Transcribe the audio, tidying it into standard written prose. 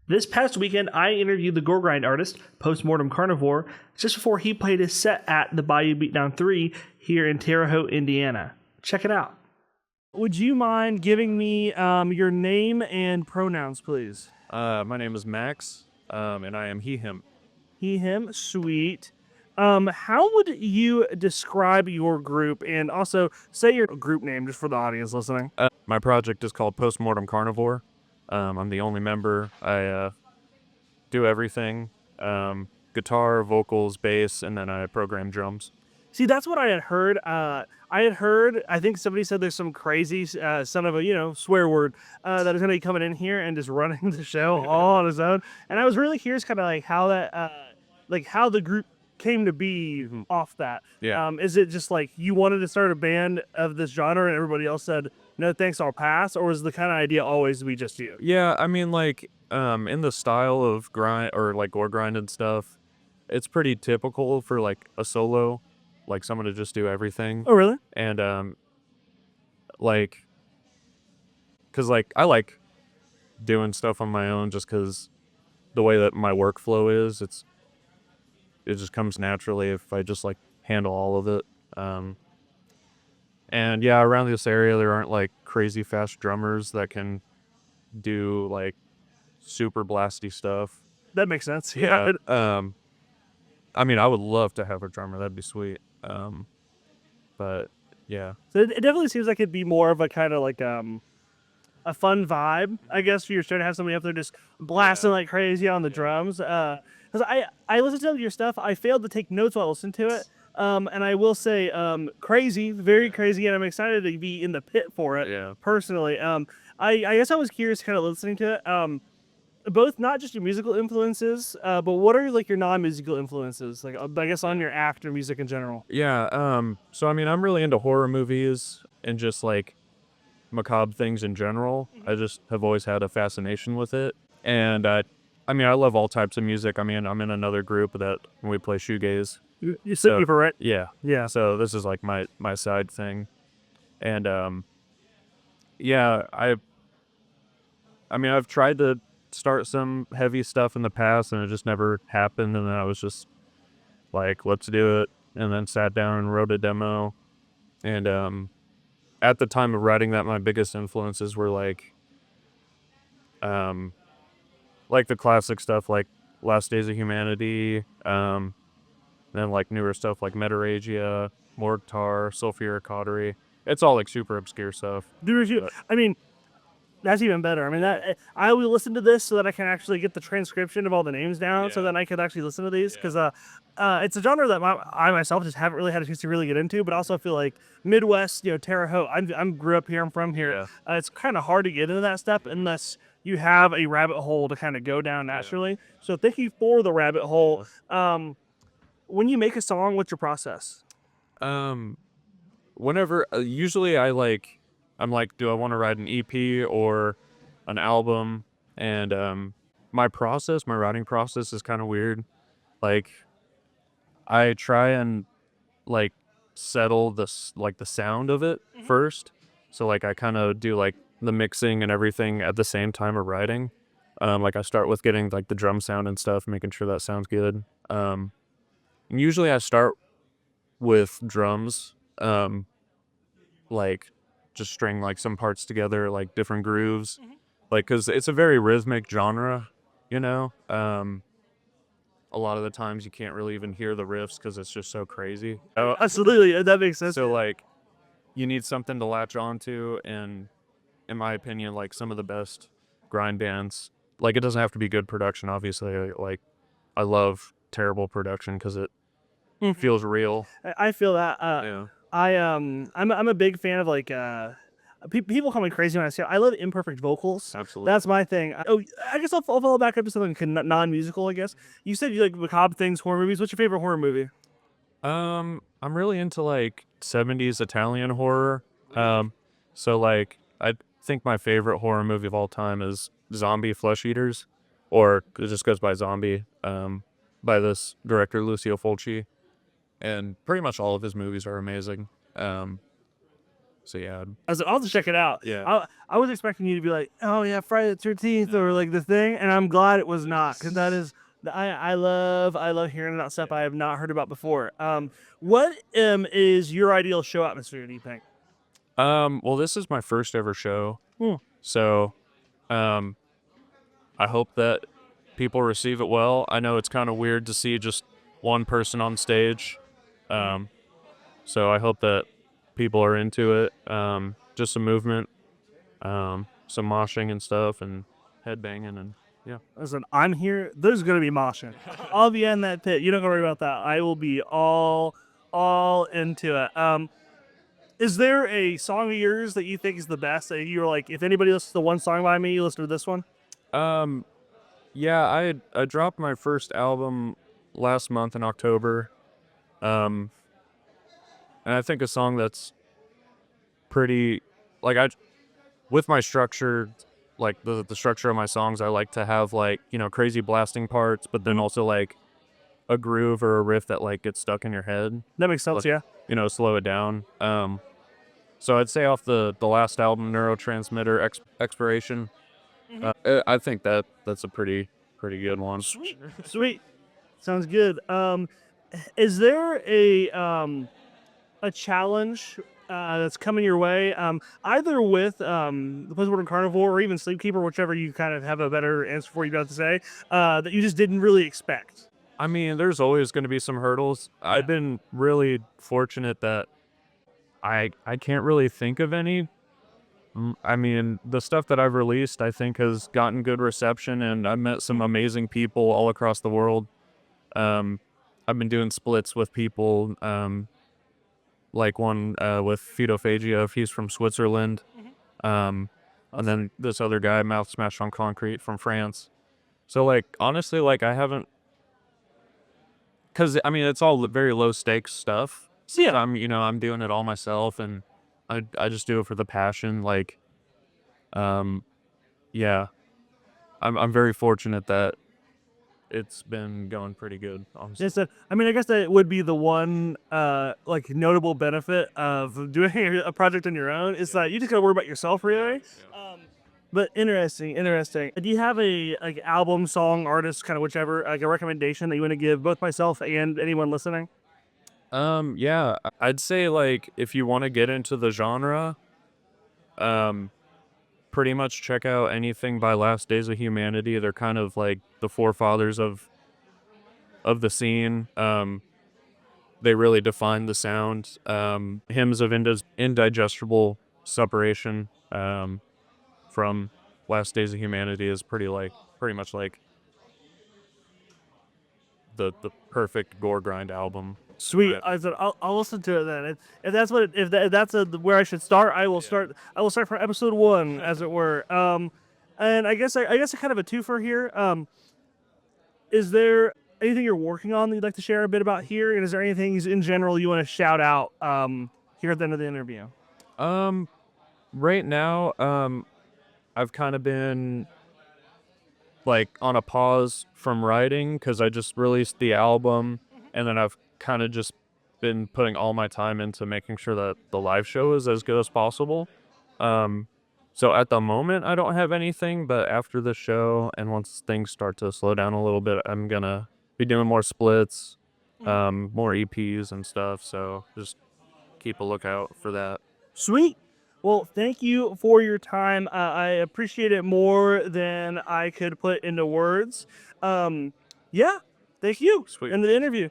This past weekend, I interviewed the gore grind artist, Postmortem Carnivore, just before he played his set at the Bayou Beatdown 3 here in Terre Haute, Indiana. Check it out. Would you mind giving me your name and pronouns, please? My name is Max, and I am he, him. He, him, sweet. How would you describe your group, and also say your group name just for the audience listening? My project is called Postmortem Carnivore. I'm the only member. I do everything, guitar, vocals, bass, and then I program drums. See, that's what I had heard. I think somebody said there's some crazy son of a, swear word that is going to be coming in here and just running the show all on his own. And I was really curious kind of like how that, how the group came to be off that. Yeah. Is it just like you wanted to start a band of this genre and everybody else said, no thanks, I'll pass? Or was the kind of idea always to be just you? Yeah, I mean, in the style of grind or like gore grind and stuff, it's pretty typical for like a solo, like someone to just do everything. Oh, really? And because I like doing stuff on my own just because the way that my workflow is, it just comes naturally if I just like handle all of it. And yeah, around this area there aren't like crazy fast drummers that can do like super blasty stuff. That makes sense. Yeah. I mean, I would love to have a drummer. That'd be sweet. But yeah. So it definitely seems like it'd be more of a kind of like a fun vibe, I guess, for your show to have somebody up there just blasting like crazy on the drums. Because I listened to your stuff. I failed to take notes while I listened to it. And I will say, crazy, very crazy, and I'm excited to be in the pit for it, personally. I guess I was curious kind of listening to it. Both not just your musical influences, but what are like your non-musical influences? Like, I guess on your act or music in general. Yeah, so I mean, I'm really into horror movies and just like macabre things in general. I just have always had a fascination with it. And I mean, I love all types of music. I mean, I'm in another group that we play shoegaze. You sit for it? Yeah. Yeah. So this is like my side thing. And yeah, I mean, I've tried to start some heavy stuff in the past and it just never happened, and then I was just like, let's do it, and then sat down and wrote a demo. And at the time of writing that, my biggest influences were like the classic stuff like Last Days of Humanity, then like newer stuff like Metaragia, Mortar, Sulfuric Cautery. It's all like super obscure stuff. I mean, that's even better. I mean, I will listen to this so that I can actually get the transcription of all the names down, so that I could actually listen to these, because it's a genre that I myself just haven't really had a chance to really get into. But also, I feel like Midwest, Terre Haute. I grew up here. I'm from here. Yeah. It's kind of hard to get into that stuff unless you have a rabbit hole to kind of go down naturally. Yeah. So thank you for the rabbit hole. When you make a song, what's your process? Whenever usually I'm like, do I want to write an EP or an album? And my writing process is kind of weird. Like, I try and like settle the sound of it first. So like I kind of do like the mixing and everything at the same time of writing. Like I start with getting like the drum sound and stuff, making sure that sounds good. And usually I start with drums, like just string like some parts together, like different grooves, like, because it's a very rhythmic genre, a lot of the times you can't really even hear the riffs because it's just so crazy. Absolutely, that makes sense. So like you need something to latch onto, and in my opinion, like some of the best grind bands, like, it doesn't have to be good production, obviously. Like, I love terrible production because it feels real. I feel that. Yeah. I'm a big fan of like people call me crazy when I say I love imperfect vocals. Absolutely. That's my thing. I guess I'll follow back up to something non-musical. I guess you said you like macabre things, horror movies. What's your favorite horror movie? I'm really into like 70s Italian horror. So like I think my favorite horror movie of all time is Zombie Flesh Eaters, or it just goes by Zombie, by this director Lucio Fulci, and pretty much all of his movies are amazing. So yeah, I'll have to check it out. Yeah. I was expecting you to be like, oh yeah, Friday the 13th or like the thing, and I'm glad it was not, because that is I love hearing about stuff I have not heard about before. What is your ideal show atmosphere, do you think? well, this is my first ever show, so um, I hope that people receive it well. I know it's kind of weird to see just one person on stage, so I hope that people are into it. Just some movement, some moshing and stuff, and headbanging, and yeah. Listen, I'm here. There's gonna be moshing. I'll be in that pit. You don't gotta worry about that. I will be all into it. Is there a song of yours that you think is the best? That you're like, if anybody listens to one song by me, you listen to this one? Yeah, I dropped my first album last month in October, and I think a song that's pretty, like, with my structure, like the structure of my songs, I like to have, like, crazy blasting parts, but then also like a groove or a riff that like gets stuck in your head. That makes sense, Like, yeah. slow it down. So I'd say off the last album, Neurotransmitter Expiration, I think that's a pretty good one. Sweet. Sounds good. Is there a challenge that's coming your way, either with the Postmortem Carnivore or even Sleepkeeper, whichever you kind of have a better answer for, you got to say, that you just didn't really expect? I mean, there's always going to be some hurdles. I've been really fortunate that I can't really think of any. I mean, the stuff that I've released, I think, has gotten good reception, and I've met some amazing people all across the world. I've been doing splits with people, like one with Fetophagia, if he's from Switzerland. And then this other guy, Mouth Smash on Concrete, from France. So, like, honestly, like, I haven't, because I mean, it's all very low stakes stuff. So yeah, I'm doing it all myself, and I just do it for the passion. Like, yeah, I'm very fortunate that it's been going pretty good, honestly. just I mean, I guess that would be the one like notable benefit of doing a project on your own, is that you just gotta worry about yourself, really. But interesting. Do you have a like album, song, artist, kind of whichever, like a recommendation that you want to give both myself and anyone listening? Yeah, I'd say, like, if you want to get into the genre, pretty much check out anything by Last Days of Humanity. They're kind of like the forefathers of the scene. They really define the sound. Hymns of Indigestible Separation, from Last Days of Humanity is pretty much like the perfect gore grind album. Sweet. Right. I said I'll listen to it then. If that's what if that's where I should start, I will start. I will start from episode 1, as it were. And I guess I kind of a twofer here. Is there anything you're working on that you'd like to share a bit about here? And is there anything in general you want to shout out here at the end of the interview? Right now, I've kind of been like on a pause from writing because I just released the album, and then I've kind of just been putting all my time into making sure that the live show is as good as possible. So at the moment, I don't have anything, but after the show and once things start to slow down a little bit, I'm gonna be doing more splits, more EPs and stuff. So just keep a lookout for that. Sweet. Well, thank you for your time. I appreciate it more than I could put into words. Yeah, thank you. Sweet. End of the interview.